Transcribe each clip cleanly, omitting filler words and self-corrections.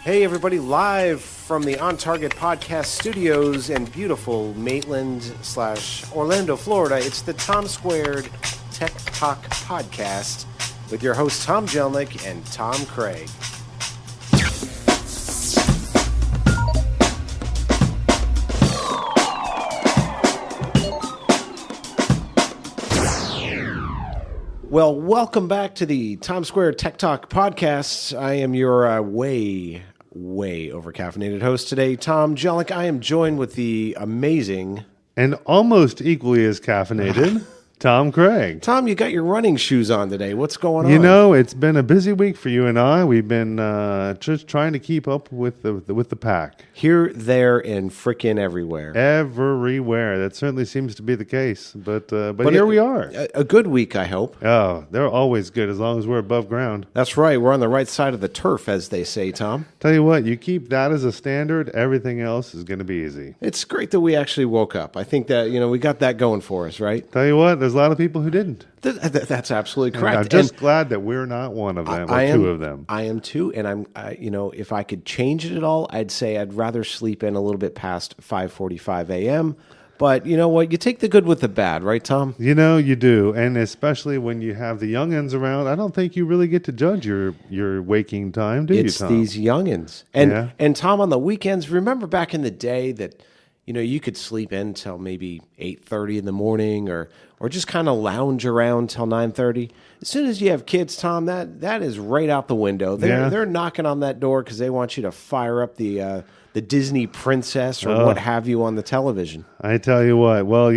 Hey everybody, live from the On Target Podcast Studios in beautiful Maitland/Orlando, Florida. It's the Tom Squared Tech Talk Podcast with your hosts Tom Jelnick and Tom Craig. Well, welcome back to the Tom Squared Tech Talk Podcast. I am your way over-caffeinated host today, Tom Jellick. I am joined with the amazing... and almost equally as caffeinated, Tom Craig. Tom, you got your running shoes on today. What's going on? You know, it's been a busy week for you and I. We've been just trying to keep up with the pack. Here, there, and frickin' everywhere. Everywhere. That certainly seems to be the case. But here we are. A good week, I hope. Oh, they're always good as long as we're above ground. That's right. We're on the right side of the turf, as they say, Tom. Tell you what, you keep that as a standard, everything else is going to be easy. It's great that we actually woke up. I think that, we got that going for us, right? Tell you what, there's a lot of people who didn't. That's absolutely correct. And I'm just glad that we're not one of them, two of them. I am too, and if I could change it at all, I'd say I'd rather sleep in a little bit past 5:45 a.m., but you know what? You take the good with the bad, right, Tom? You know, you do. And especially when you have the youngins around, I don't think you really get to judge your waking time, do you, Tom? It's these youngins. And Tom, on the weekends, remember back in the day that, you could sleep in till maybe 8:30 in the morning or just kind of lounge around till 9:30. As soon as you have kids, Tom, that is right out the window. They're knocking on that door because they want you to fire up the Disney princess or what have you on the television. I tell you what, well,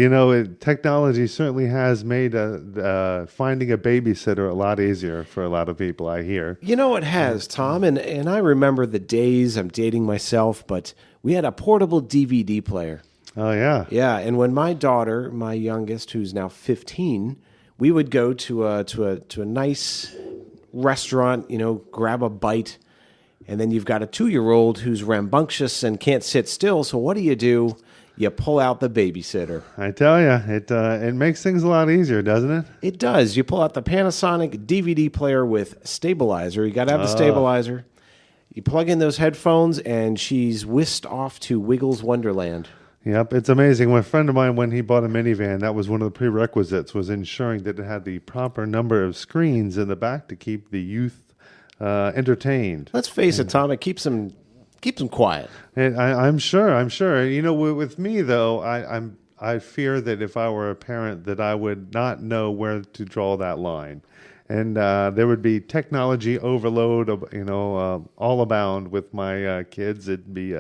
technology certainly has made finding a babysitter a lot easier for a lot of people, I hear. It has, Tom, and I remember the days, I'm dating myself, but we had a portable DVD player. Oh, yeah. Yeah, and when my daughter, my youngest, who's now 15, we would go to a nice restaurant, grab a bite. And then you've got a 2-year-old who's rambunctious and can't sit still. So what do? You pull out the babysitter. I tell you, it makes things a lot easier, doesn't it? It does. You pull out the Panasonic DVD player with stabilizer. You got to have the stabilizer. You plug in those headphones, and she's whisked off to Wiggles Wonderland. Yep, it's amazing. A friend of mine, when he bought a minivan, that was one of the prerequisites, was ensuring that it had the proper number of screens in the back to keep the youth entertained. Let's face it, Tom. It keeps them quiet. And I'm sure. With me though, I fear that if I were a parent, that I would not know where to draw that line, and there would be technology overload. All abound with my kids. It'd be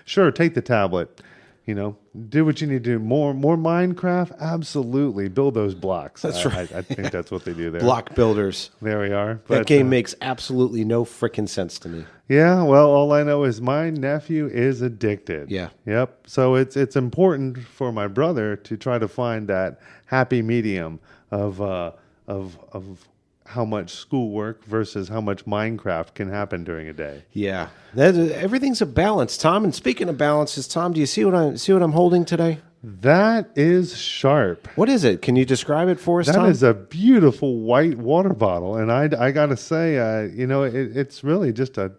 sure, take the tablet. Do what you need to do. More Minecraft? Absolutely. Build those blocks. That's right. I think that's what they do there. Block builders. There we are. That game makes absolutely no frickin' sense to me. Yeah, well, all I know is my nephew is addicted. Yeah. Yep. So it's important for my brother to try to find that happy medium of how much schoolwork versus how much Minecraft can happen during a day. Yeah, everything's a balance, Tom. And speaking of balances, Tom, do you see what I'm holding today? That is sharp. What is it? Can you describe it for us, Tom? That is a beautiful white water bottle, and I gotta say, it's really just a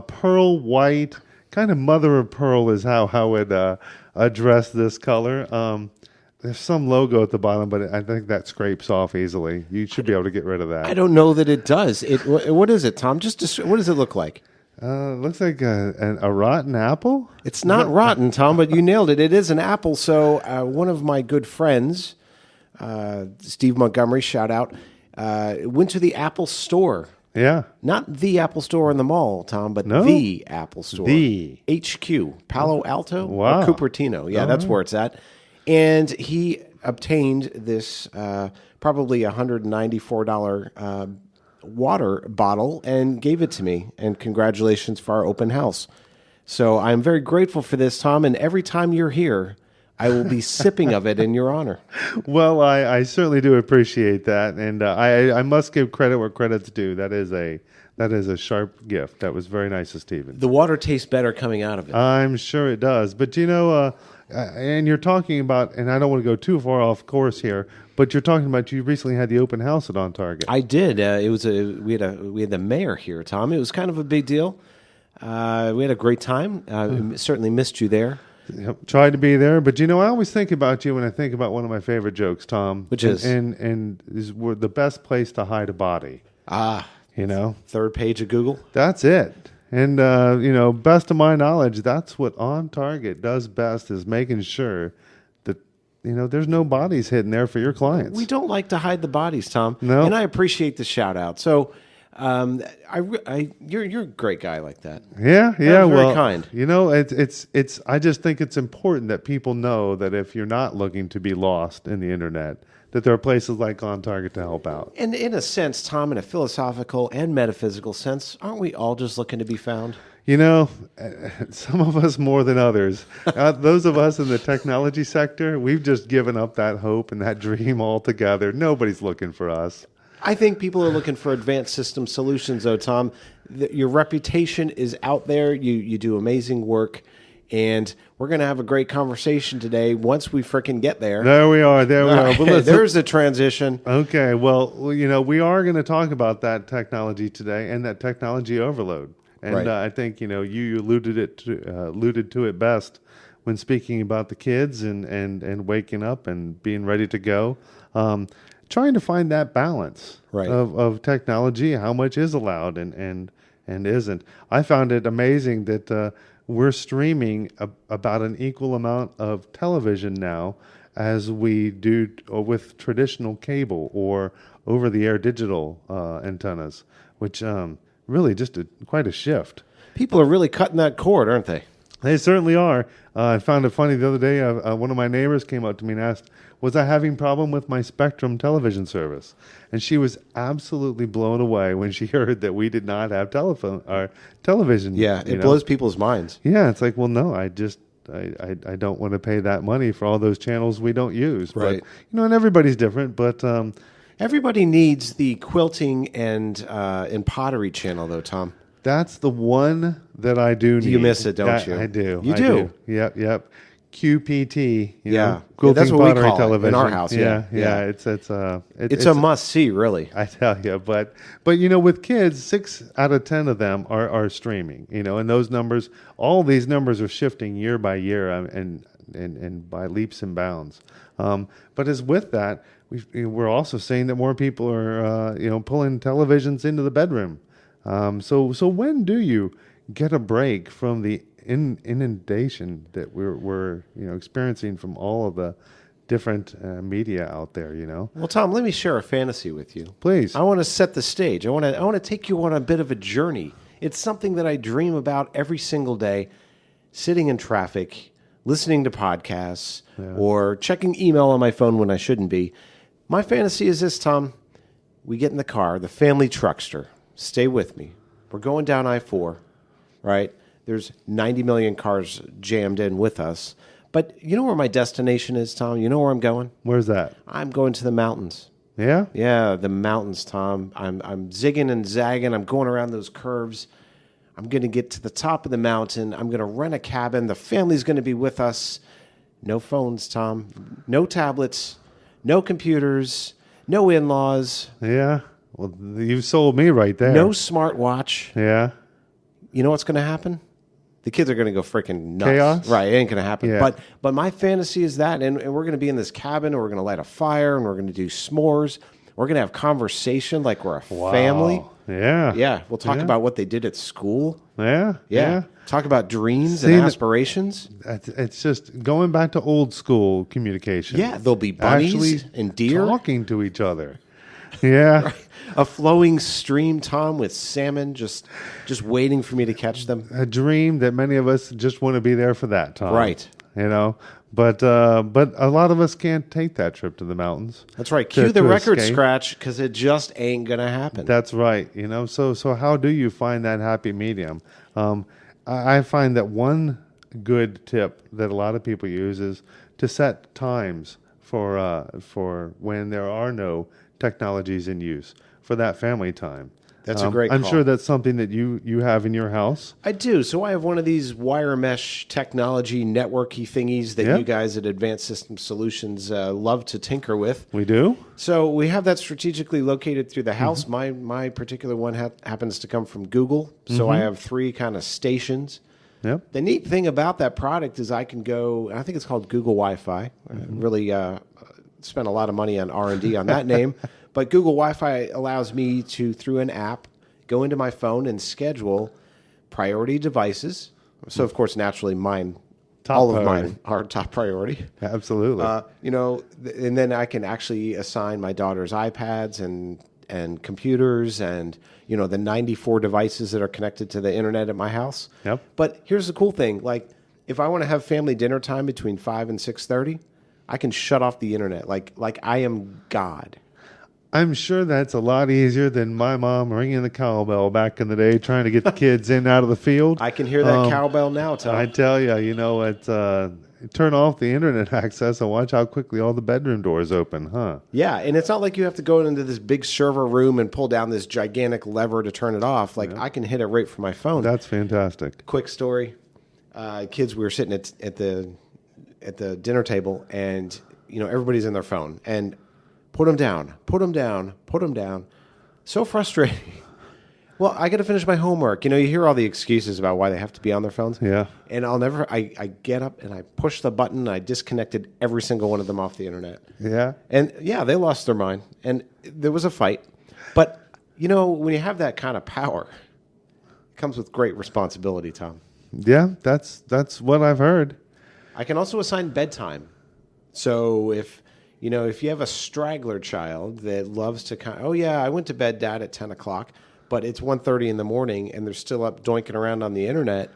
pearl white, kind of mother of pearl is how I would address this color. There's some logo at the bottom, but I think that scrapes off easily. You should be able to get rid of that. I don't know that it does. What is it, Tom? What does it look like? Looks like a rotten apple. It's not rotten, Tom, but you nailed it. It is an apple. So one of my good friends, Steve Montgomery, shout out, went to the Apple store. Yeah. Not the Apple store in the mall, Tom, but the Apple store. The HQ. Palo Alto? Wow. Or Cupertino. Yeah, that's where it's at. And he obtained this probably $194 water bottle and gave it to me. And congratulations for our open house. So I'm very grateful for this, Tom. And every time you're here, I will be sipping of it in your honor. Well, I certainly do appreciate that. And I must give credit where credit's due. That is a sharp gift. That was very nice of Stephen. The water tastes better coming out of it. I'm sure it does. But and you're talking about, and I don't want to go too far off course here, but you're talking about you recently had the open house at On Target. I did. We had the mayor here, Tom. It was kind of a big deal. We had a great time. Certainly missed you there. Yep, tried to be there, but I always think about you when I think about one of my favorite jokes, Tom. Which is? And is we're the best place to hide a body. Third page of Google. That's it. And best of my knowledge, that's what On Target does best, is making sure that there's no bodies hidden there for your clients. We don't like to hide the bodies, Tom. No. And I appreciate the shout out. So, you're a great guy like that. Yeah. Very kind. It's. I just think it's important that people know that if you're not looking to be lost in the internet, that there are places like On Target to help out. And in a sense, Tom, in a philosophical and metaphysical sense, aren't we all just looking to be found? Some of us more than others. Those of us in the technology sector, we've just given up that hope and that dream altogether. Nobody's looking for us. I think people are looking for advanced system solutions, though, Tom. Your reputation is out there. You do amazing work. And we're going to have a great conversation today once we frickin' get there. There we are. But there's the transition. Okay. Well, we are going to talk about that technology today and that technology overload. And right. I think, you alluded to it best when speaking about the kids and waking up and being ready to go. Trying to find that balance of technology, how much is allowed and isn't. I found it amazing that we're streaming about an equal amount of television now as we do with traditional cable or over-the-air digital antennas, which really just quite a shift. People are really cutting that cord, aren't they? They certainly are. I found it funny the other day. One of my neighbors came up to me and asked, was I having problem with my Spectrum television service? And she was absolutely blown away when she heard that we did not have television. Yeah, it blows people's minds. Yeah, it's like, well, no, I don't want to pay that money for all those channels we don't use. Right. But, and everybody's different, but... everybody needs the quilting and pottery channel, though, Tom. That's the one that I do need. You miss it, don't you? I do. You do? Yep. QPT. Quilting that's what pottery we call television in our house. Yeah. It's a must see, really. I tell you, but with kids, 6 out of 10 of them are streaming. And those numbers, all these numbers are shifting year by year, and by leaps and bounds. But as with that, we're also seeing that more people are pulling televisions into the bedroom. So when do you get a break from the inundation that we're experiencing from all of the different media out there? Well, Tom, let me share a fantasy with you. Please. I want to set the stage. I want to take you on a bit of a journey. It's something that I dream about every single day, sitting in traffic, listening to podcasts, or checking email on my phone when I shouldn't be. My fantasy is this, Tom. We get in the car, the family truckster. Stay with me. We're going down I-4, right? There's 90 million cars jammed in with us. But you know where my destination is, Tom? You know where I'm going? Where's that? I'm going to the mountains. Yeah? Yeah, the mountains, Tom. I'm zigging and zagging. I'm going around those curves. I'm going to get to the top of the mountain. I'm going to rent a cabin. The family's going to be with us. No phones, Tom. No tablets. No computers. No in-laws. Yeah. Well, you've sold me right there. No smartwatch. Yeah. You know what's going to happen? The kids are going to go freaking nuts. Chaos? Right, it ain't going to happen. Yeah. But my fantasy is that, and we're going to be in this cabin, and we're going to light a fire, and we're going to do s'mores. We're going to have conversation like we're a family. Yeah. Yeah, we'll talk about what they did at school. Yeah. Talk about dreams and aspirations. It's just going back to old school communication. Yeah, there'll be bunnies and deer. Talking to each other. Yeah. Right. A flowing stream, Tom, with salmon just waiting for me to catch them. A dream that many of us just want to be there for that, Tom. Right. But a lot of us can't take that trip to the mountains. That's right. Cue the record scratch, because it just ain't going to happen. That's right. So how do you find that happy medium? I find that one good tip that a lot of people use is to set times for when there are no technologies in use for that family time. That's a great I'm call. sure that's something that you have in your house. I do. So I have one of these wire mesh technology networky thingies that Yeah. you guys at Advanced System Solutions love to tinker with. We do? So we have that strategically located through the house. My particular one happens to come from Google. So I have 3 kind of stations. Yep. The neat thing about that product is I can go. I think it's called Google Wi-Fi. I really spent a lot of money on R&D on that name, but Google Wi-Fi allows me to, through an app, go into my phone and schedule priority devices. So of course, naturally, all of mine are top priority. Absolutely. And then I can actually assign my daughter's iPads and computers and the 94 devices that are connected to the internet at my house. Yep. But here's the cool thing: like if I want to have family dinner time between 5 and 6:30, I can shut off the internet. Like I am God. I'm sure that's a lot easier than my mom ringing the cowbell back in the day, trying to get the kids in out of the field. I can hear that cowbell now, Tom. I tell you, turn off the internet access and watch how quickly all the bedroom doors open, huh? Yeah, and it's not like you have to go into this big server room and pull down this gigantic lever to turn it off. Like I can hit it right from my phone. That's fantastic. Quick story: kids, we were sitting at the dinner table, and everybody's in their phone, and put them down, put them down, put them down. So frustrating. Well, I got to finish my homework. You hear all the excuses about why they have to be on their phones. Yeah. And I get up and I push the button. And I disconnected every single one of them off the internet. Yeah. And yeah, they lost their mind. And there was a fight. But, when you have that kind of power, it comes with great responsibility, Tom. Yeah, that's what I've heard. I can also assign bedtime. So if you have a straggler child that loves to I went to bed, Dad, at 10 o'clock, but it's 1:30 in the morning and they're still up doinking around on the internet,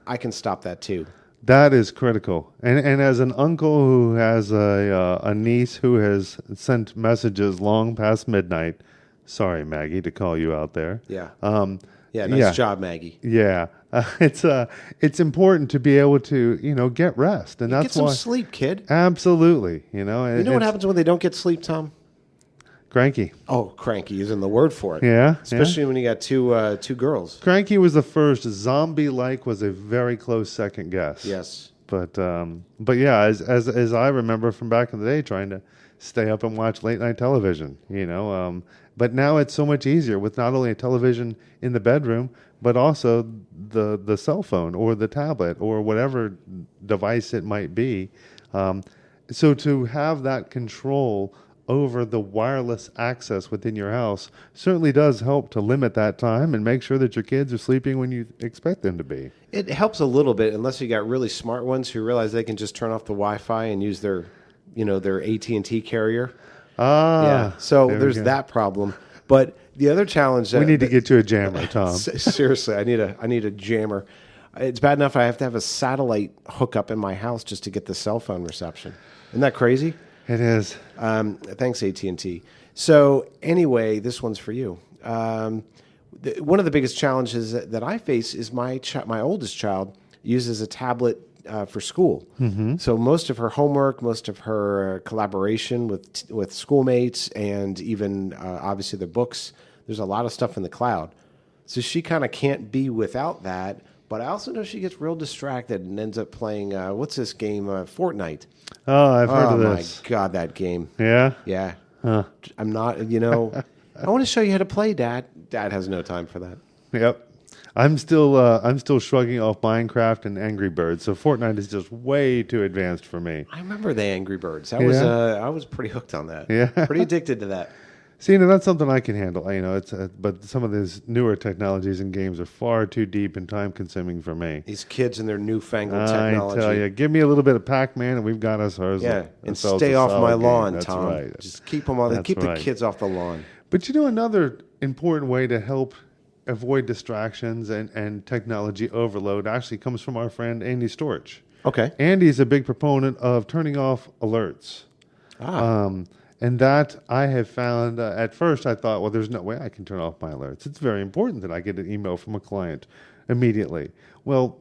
I can stop that too. That is critical. And as an uncle who has a niece who has sent messages long past midnight, sorry, Maggie, to call you out there. Yeah. Nice job, Maggie. Yeah. It's important to be able to, get rest. And that's get some sleep, kid. Absolutely. You know what happens when they don't get sleep, Tom? Cranky. Oh, cranky isn't the word for it. Yeah. Especially when you got two girls. Cranky was the first. Zombie-like was a very close second guess. Yes. But yeah, as I remember from back in the day, trying to stay up and watch late night television, but now it's so much easier with not only a television in the bedroom, but also the cell phone or the tablet or whatever device it might be. So to have that control over the wireless access within your house certainly does help to limit that time and make sure that your kids are sleeping when you expect them to be. It helps a little bit unless you got really smart ones who realize they can just turn off the Wi-Fi and use their AT&T carrier. So there's that problem. But the other challenge we need to get you a jammer, Tom. Seriously, I need a jammer. It's bad enough I have to have a satellite hookup in my house just to get the cell phone reception. Isn't that crazy? It is. Thanks, AT&T. So anyway, this one's for you. One of the biggest challenges that I face is my oldest child uses a tablet for school. Mm-hmm. So most of her homework, most of her collaboration with schoolmates, and even obviously the books, there's a lot of stuff in the cloud. So she kind of can't be without that. But I also know she gets real distracted and ends up playing, what's this game, Fortnite. Oh, I've heard of this. Oh, my God, that game. Yeah? Yeah. Huh. I'm not, I want to show you how to play, Dad. Dad has no time for that. Yep. I'm still shrugging off Minecraft and Angry Birds, so Fortnite is just way too advanced for me. I remember the Angry Birds. I was pretty hooked on that. Yeah. Pretty addicted to that. See, that's something I can handle. But some of these newer technologies and games are far too deep and time consuming for me. These kids and their newfangled technology. I tell you, give me a little bit of Pac-Man, and we've got ourselves. Yeah, and stay off my lawn, That's Tom. right. Just keep them on. Keep the kids off the lawn. But another important way to help avoid distractions and technology overload actually comes from our friend Andy Storch. Okay. Andy's a big proponent of turning off alerts. And that I have found, at first I thought, well, there's no way I can turn off my alerts. It's very important that I get an email from a client immediately. Well,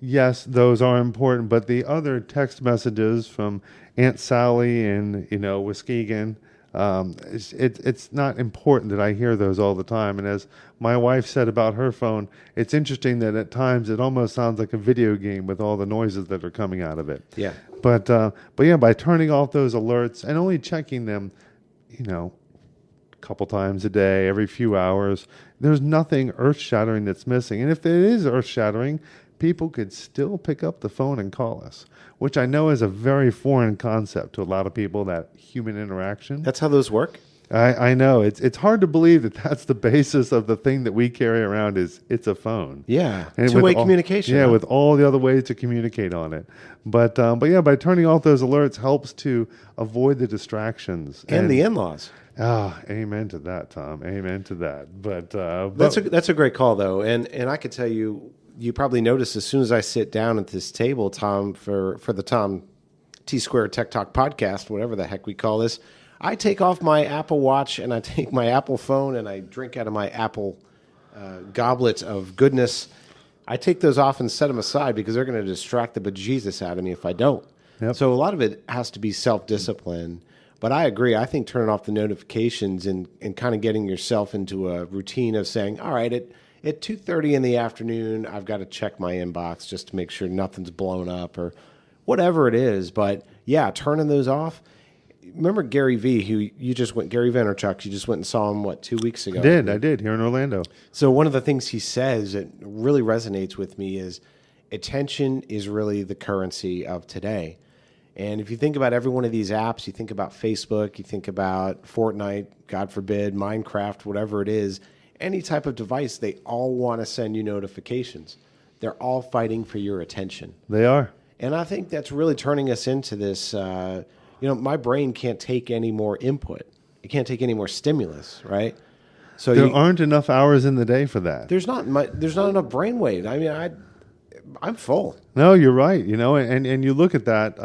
yes, those are important, but the other text messages from Aunt Sally in, Muskegon, It's not important that I hear those all the time. And as my wife said about her phone, it's interesting that at times it almost sounds like a video game with all the noises that are coming out of it. Yeah. But yeah, by turning off those alerts and only checking them, a couple times a day, every few hours, there's nothing earth-shattering that's missing. And if it is earth-shattering, people could still pick up the phone and call us, which I know is a very foreign concept to a lot of people, that human interaction. That's how those work? I know. It's hard to believe that that's the basis of the thing that we carry around it's a phone. Yeah. And Two-way communication. Yeah, huh? with all the other ways to communicate on it. But yeah, by turning off those alerts helps to avoid the distractions. And the in-laws. Amen to that, Tom. Amen to that. But That's a great call, though. And I could tell you, you probably noticed as soon as I sit down at this table, Tom, for the Tom T Square Tech Talk podcast, whatever the heck we call this, I take off my Apple Watch and I take my Apple phone and I drink out of my Apple goblet of goodness. I take those off and set them aside because they're going to distract the bejesus out of me if I don't. Yep. So a lot of it has to be self-discipline. But I agree. I think turning off the notifications and kind of getting yourself into a routine of saying, all right, at 2:30 in the afternoon, I've got to check my inbox just to make sure nothing's blown up or whatever it is. But yeah, turning those off. Remember Gary Gary Vaynerchuk, you just went and saw him, 2 weeks ago? I did here in Orlando. So one of the things he says that really resonates with me is attention is really the currency of today. And if you think about every one of these apps, you think about Facebook, you think about Fortnite, God forbid, Minecraft, whatever it is, any type of device, they all want to send you notifications. They're all fighting for your attention. They are. And I think that's really turning us into this, my brain can't take any more input. It can't take any more stimulus, right? So there aren't enough hours in the day for that. There's not enough brainwave. I mean, I'm full. No, you're right. And you look at that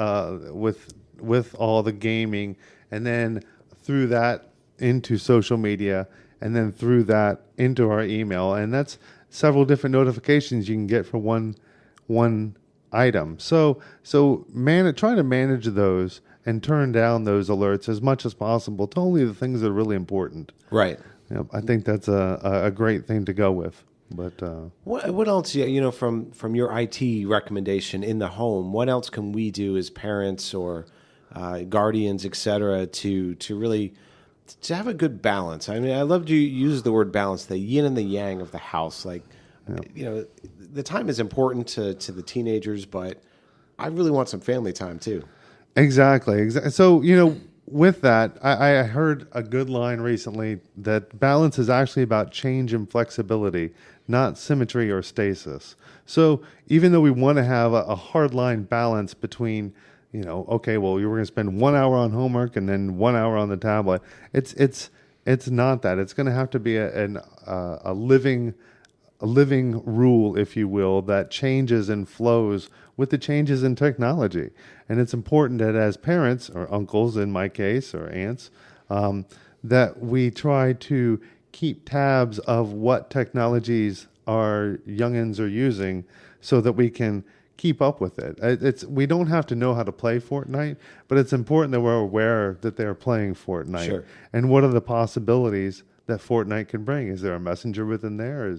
with all the gaming, and then through that into social media, and then through that into our email, and that's several different notifications you can get for one item. So trying to manage those and turn down those alerts as much as possible to only the things that are really important. Right. I think that's a great thing to go with. But what else? From your IT recommendation in the home, what else can we do as parents or guardians, et cetera, to really to have a good balance? I mean, I loved you use the word balance, the yin and the yang of the house. Like, the time is important to the teenagers, but I really want some family time too. Exactly. So, with that, I heard a good line recently that balance is actually about change and flexibility, not symmetry or stasis. So even though we want to have a hard line balance between, okay, well, you were going to spend 1 hour on homework and then 1 hour on the tablet, it's not that. It's going to have to be a living rule, if you will, that changes and flows with the changes in technology. And it's important that as parents, or uncles in my case, or aunts, that we try to keep tabs of what technologies our youngins are using so that we can keep up with it. We don't have to know how to play Fortnite, but it's important that we're aware that they're playing Fortnite. Sure. And what are the possibilities that Fortnite can bring? Is there a messenger within there?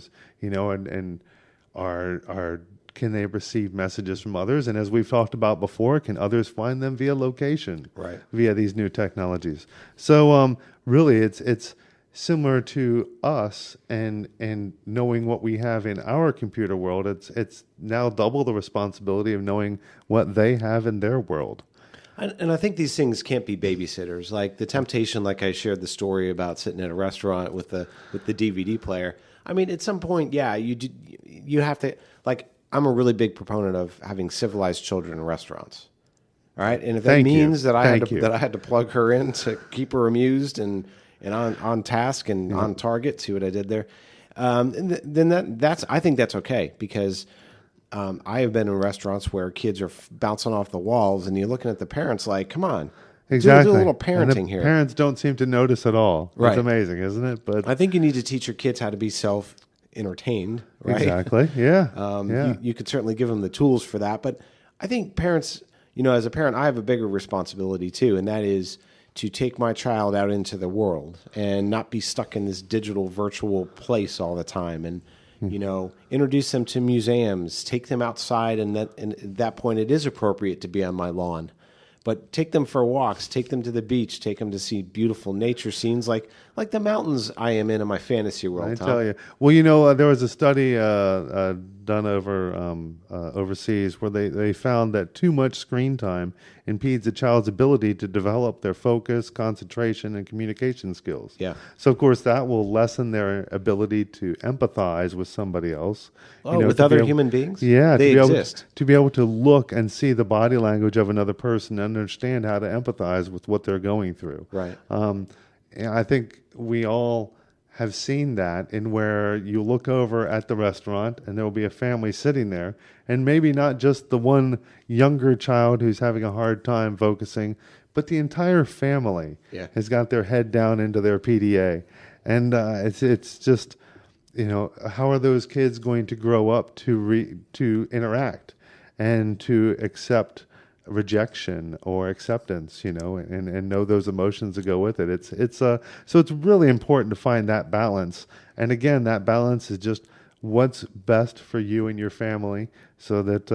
Can they receive messages from others? And as we've talked about before, can others find them via location? Right. Via these new technologies. So really, it's similar to us and knowing what we have in our computer world. It's now double the responsibility of knowing what they have in their world. And I think these things can't be babysitters. Like the temptation, like I shared the story about sitting at a restaurant with the DVD player. I mean, at some point, yeah, you have to, like, I'm a really big proponent of having civilized children in restaurants. All right, and if that means that I had to plug her in to keep her amused and on task and on target, see what I did there, then that's I think that's okay, because I have been in restaurants where kids are bouncing off the walls, and you're looking at the parents like, come on. Exactly. Do a little parenting here. Parents don't seem to notice at all. Right. It's amazing, isn't it? But I think you need to teach your kids how to be self-entertained. Right? Exactly. Yeah. You could certainly give them the tools for that. But I think parents, as a parent, I have a bigger responsibility too, and that is to take my child out into the world and not be stuck in this digital virtual place all the time, and introduce them to museums, take them outside, and at that point it is appropriate to be on my lawn. But take them for walks, take them to the beach, take them to see beautiful nature scenes like the mountains I am in my fantasy world. I Tom. tell you. Well, there was a study done overseas where they found that too much screen time impedes a child's ability to develop their focus, concentration, and communication skills. Yeah. So, of course, that will lessen their ability to empathize with somebody else. With other human beings? Yeah. They exist. To be able to look and see the body language of another person and understand how to empathize with what they're going through. Right. I think we all have seen that in where you look over at the restaurant and there will be a family sitting there, and maybe not just the one younger child who's having a hard time focusing, but the entire family has got their head down into their PDA. And it's just, how are those kids going to grow up to interact and to accept rejection or acceptance, and know those emotions that go with it. So it's really important to find that balance. And again, that balance is just what's best for you and your family, so that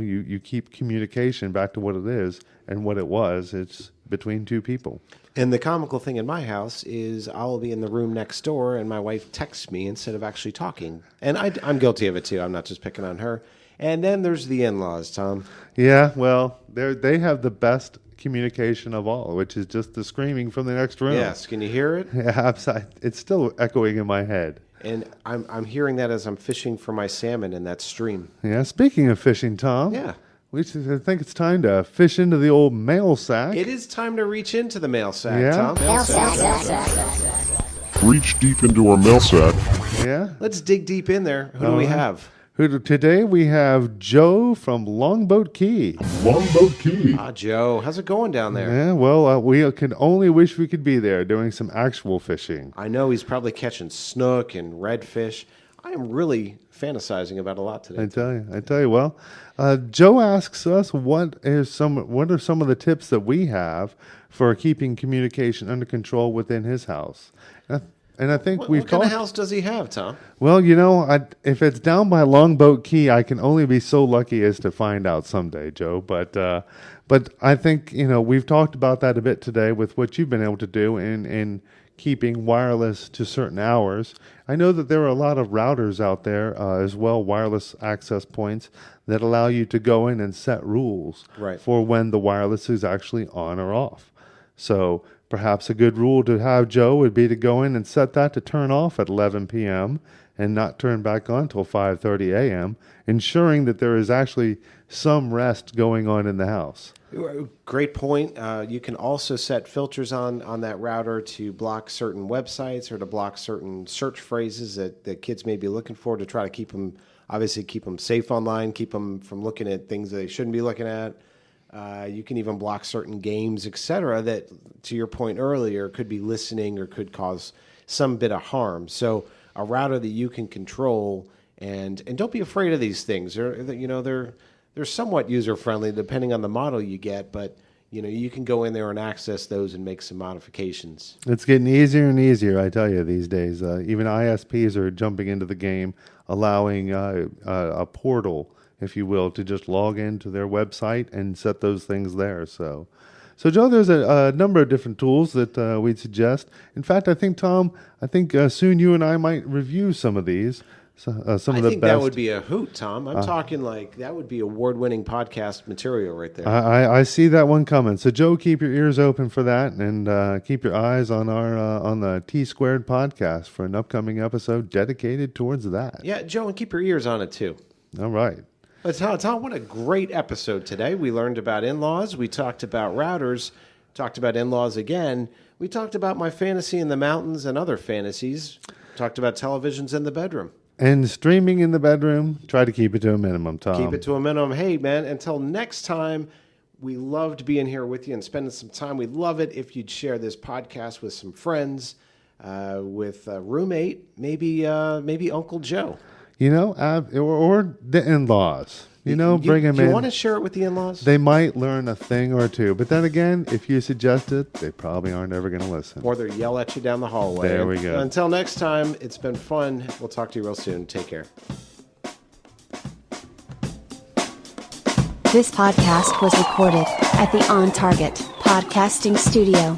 you keep communication back to what it is and what it was. It's between two people. And the comical thing in my house is I'll be in the room next door and my wife texts me instead of actually talking. And I'm guilty of it too. I'm not just picking on her. And then there's the in-laws, Tom. Yeah, well, they have the best communication of all, which is just the screaming from the next room. Yes, can you hear it? Yeah, it's still echoing in my head. And I'm hearing that as I'm fishing for my salmon in that stream. Yeah, speaking of fishing, Tom. Yeah. I think it's time to fish into the old mail sack. It is time to reach into the mail sack, Tom. Mail sack. Reach deep into our mail sack. Yeah. Let's dig deep in there. Who do we have? Today we have Joe from Longboat Key. Longboat Key. Joe, how's it going down there? Yeah, well, we can only wish we could be there doing some actual fishing. I know he's probably catching snook and redfish. I am really fantasizing about a lot today. I tell you. Well, Joe asks us what are some of the tips that we have for keeping communication under control within his house. And I think what kind of house does he have, Tom? Well, if it's down by Longboat Key, I can only be so lucky as to find out someday, Joe. But I think we've talked about that a bit today with what you've been able to do in keeping wireless to certain hours. I know that there are a lot of routers out there as well, wireless access points that allow you to go in and set rules for when the wireless is actually on or off. So perhaps a good rule to have, Joe, would be to go in and set that to turn off at 11 p.m. and not turn back on until 5:30 a.m., ensuring that there is actually some rest going on in the house. Great point. You can also set filters on that router to block certain websites or to block certain search phrases that kids may be looking for to try to keep them safe online, keep them from looking at things that they shouldn't be looking at. You can even block certain games, etc., that, to your point earlier, could be listening or could cause some bit of harm. So a router that you can control, and don't be afraid of these things. They're somewhat user-friendly depending on the model you get, but you can go in there and access those and make some modifications. It's getting easier and easier, I tell you, these days. Even ISPs are jumping into the game, allowing a portal, if you will, to just log into their website and set those things there. So Joe, there's a number of different tools that we'd suggest. In fact, I think, Tom, soon you and I might review some of these. Some of the best. I think that would be a hoot, Tom. I'm talking like that would be award-winning podcast material right there. I see that one coming. So, Joe, keep your ears open for that, and keep your eyes on on the T Squared podcast for an upcoming episode dedicated towards that. Yeah, Joe, and keep your ears on it too. All right. But Tom, what a great episode today. We learned about in-laws. We talked about routers. Talked about in-laws again. We talked about my fantasy in the mountains and other fantasies. Talked about televisions in the bedroom. And streaming in the bedroom, try to keep it to a minimum, Tom. Keep it to a minimum. Hey, man, until next time, we loved being here with you and spending some time. We'd love it if you'd share this podcast with some friends, with a roommate, maybe Uncle Joe. Or the in-laws. bring them You in. want to share it with the in-laws? They might learn a thing or two. But then again, if you suggest it, they probably aren't ever going to listen. Or they'll yell at you down the hallway. There we go. Until next time, it's been fun. We'll talk to you real soon. Take care. This podcast was recorded at the On Target Podcasting Studio.